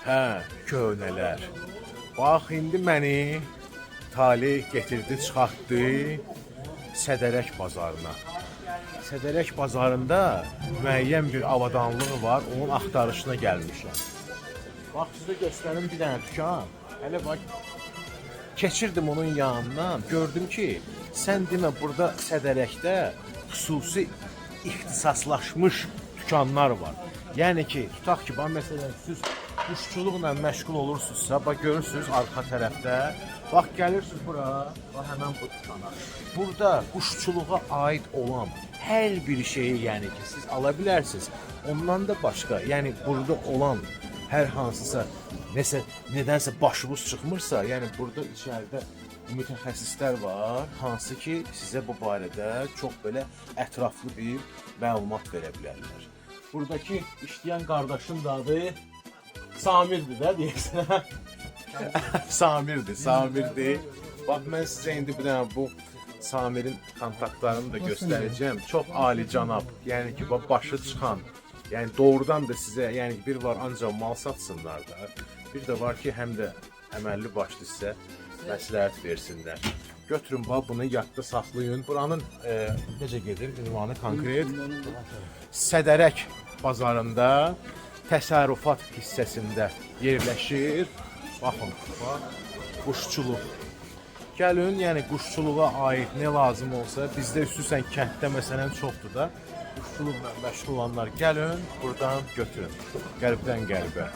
Hə, köhnələr. Bax, indi məni Tali getirdi, çıxartdı Sədərək bazarına. Sədərək bazarında müəyyən bir avadanlığı var, onun axtarışına gəlmişəm. Bax, sizə göstərim bir dənə dükan. Hələ bax, keçirdim onun yanından, gördüm ki, sən demə burada Sədərəkdə xüsusi ixtisaslaşmış dükanlar var. Yəni ki, tutaq ki, məsələn, siz quşçuluqla məşğul olursunuzsa, bax, görürsünüz arxa tərəfdə, bax, gəlirsiniz bura, bax, həmən bu dükana. Burada quşçuluğa aid olan hər bir şeyi, yəni ki, siz ala bilərsiniz. Ondan da başqa, yəni burada olan hər hansısa, nədənsə başınız çıxmırsa, yəni burada içəridə mütəxəssislər var, hansı ki, sizə bu barədə çox belə ətraflı bir məlumat verə bilərlər. Buradakı işləyən qardaşın da adı Samirdir də, deyirsən. Samirdir. Bax, mən sizə indi bir dənə bu Samirin kontaktlarını da göstərəcəm. Çox alicənab, yəni ki, başı çıxan, yəni doğrudan da sizə, yəni bir var ancaq mal satsınlar da, bir də var ki, həm də əməlli başlı sizə məsləhət versinlər. Götürün, bax, bunu yadda saxlayın. Buranın necə gedir, ünvanı konkret? Sədərək bazarında təsərrüfat hissəsində yerləşir. Baxın, bax, quşçuluq. Gəlin, yəni quşçuluğa aid nə lazım olsa, bizdə xüsusən kənddə məsələn çoxdur da, quşçuluqla məşğul olanlar gəlin, buradan götürün. Qəlbdən qəlbə.